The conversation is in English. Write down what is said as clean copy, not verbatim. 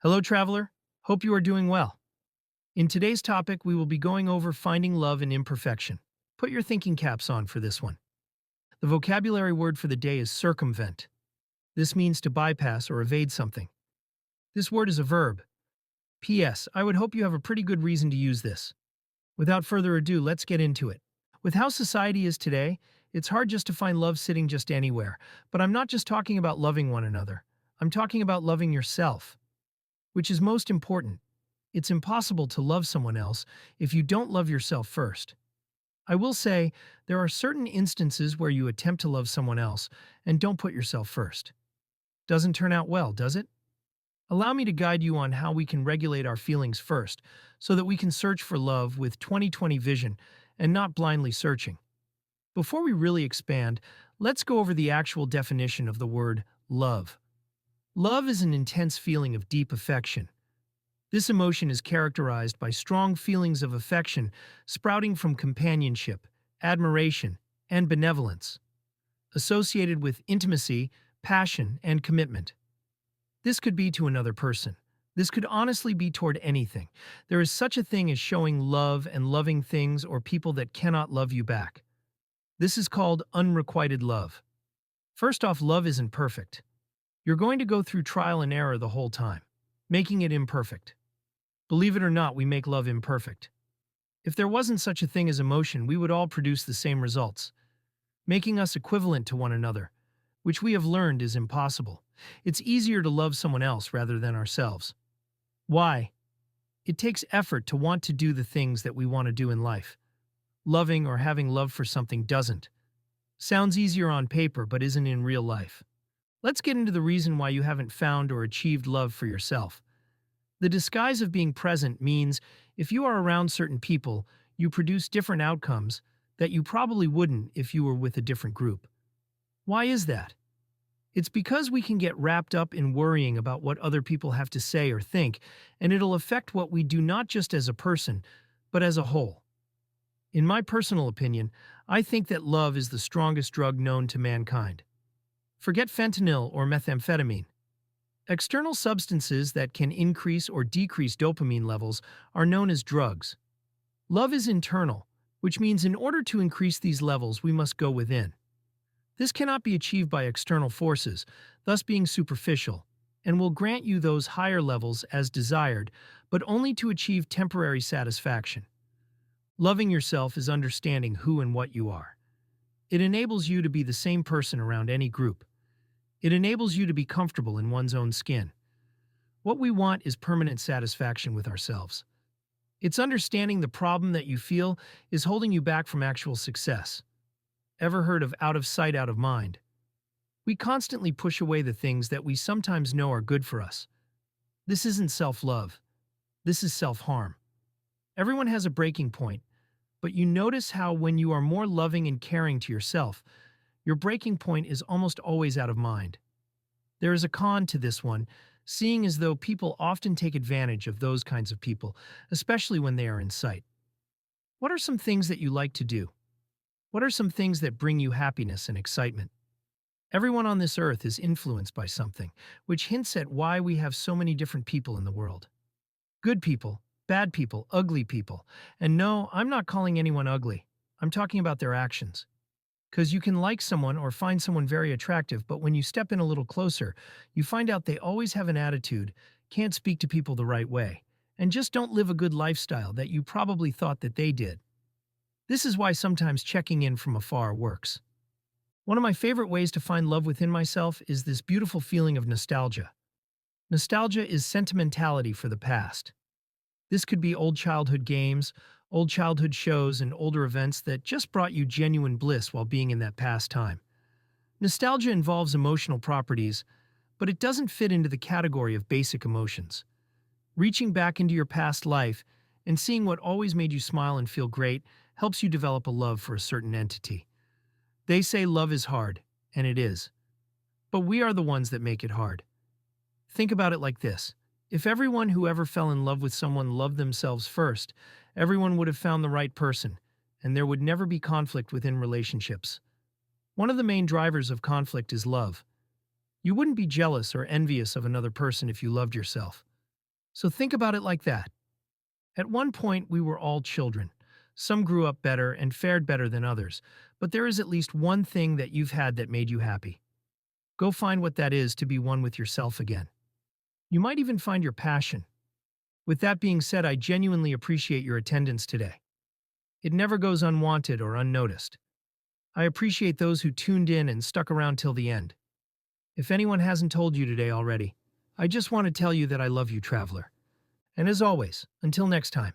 Hello, traveler. Hope you are doing well. In today's topic, we will be going over finding love in imperfection. Put your thinking caps on for this one. The vocabulary word for the day is circumvent. This means to bypass or evade something. This word is a verb. P.S. I would hope you have a pretty good reason to use this. Without further ado, let's get into it. With how society is today, it's hard just to find love sitting just anywhere. But I'm not just talking about loving one another. I'm talking about loving yourself, which is most important. It's impossible to love someone else if you don't love yourself first. I will say, there are certain instances where you attempt to love someone else and don't put yourself first. Doesn't turn out well, does it? Allow me to guide you on how we can regulate our feelings first, so that we can search for love with 20/20 vision and not blindly searching. Before we really expand, let's go over the actual definition of the word love. Love is an intense feeling of deep affection. This emotion is characterized by strong feelings of affection sprouting from companionship, admiration, and benevolence, associated with intimacy, passion, and commitment. This could be to another person. This could honestly be toward anything. There is such a thing as showing love and loving things or people that cannot love you back. This is called unrequited love. First off, love isn't perfect. You're going to go through trial and error the whole time, making it imperfect. Believe it or not, we make love imperfect. If there wasn't such a thing as emotion, we would all produce the same results, making us equivalent to one another, which we have learned is impossible. It's easier to love someone else rather than ourselves. Why? It takes effort to want to do the things that we want to do in life. Loving or having love for something doesn't. Sounds easier on paper, but isn't in real life. Let's get into the reason why you haven't found or achieved love for yourself. The disguise of being present means if you are around certain people, you produce different outcomes that you probably wouldn't if you were with a different group. Why is that? It's because we can get wrapped up in worrying about what other people have to say or think, and it'll affect what we do not just as a person, but as a whole. In my personal opinion, I think that love is the strongest drug known to mankind. Forget fentanyl or methamphetamine. External substances that can increase or decrease dopamine levels are known as drugs. Love is internal, which means in order to increase these levels, we must go within. This cannot be achieved by external forces, thus being superficial, and will grant you those higher levels as desired, but only to achieve temporary satisfaction. Loving yourself is understanding who and what you are. It enables you to be the same person around any group. It enables you to be comfortable in one's own skin. What we want is permanent satisfaction with ourselves. It's understanding the problem that you feel is holding you back from actual success. Ever heard of out of sight, out of mind? We constantly push away the things that we sometimes know are good for us. This isn't self-love. This is self-harm. Everyone has a breaking point, but you notice how when you are more loving and caring to yourself, your breaking point is almost always out of mind. There is a con to this one, seeing as though people often take advantage of those kinds of people, especially when they are in sight. What are some things that you like to do? What are some things that bring you happiness and excitement? Everyone on this earth is influenced by something, which hints at why we have so many different people in the world. Good people, bad people, ugly people. And no, I'm not calling anyone ugly. I'm talking about their actions. Because you can like someone or find someone very attractive, but when you step in a little closer, you find out they always have an attitude, can't speak to people the right way, and just don't live a good lifestyle that you probably thought that they did. This is why sometimes checking in from afar works. One of my favorite ways to find love within myself is this beautiful feeling of nostalgia. Nostalgia is sentimentality for the past. This could be old childhood games, old childhood shows, and older events that just brought you genuine bliss while being in that past time. Nostalgia involves emotional properties, but it doesn't fit into the category of basic emotions. Reaching back into your past life and seeing what always made you smile and feel great helps you develop a love for a certain entity. They say love is hard, and it is. But we are the ones that make it hard. Think about it like this. If everyone who ever fell in love with someone loved themselves first, everyone would have found the right person, and there would never be conflict within relationships. One of the main drivers of conflict is love. You wouldn't be jealous or envious of another person if you loved yourself. So think about it like that. At one point, we were all children. Some grew up better and fared better than others, but there is at least one thing that you've had that made you happy. Go find what that is to be one with yourself again. You might even find your passion. With that being said, I genuinely appreciate your attendance today. It never goes unwanted or unnoticed. I appreciate those who tuned in and stuck around till the end. If anyone hasn't told you today already, I just want to tell you that I love you, traveler. And as always, until next time.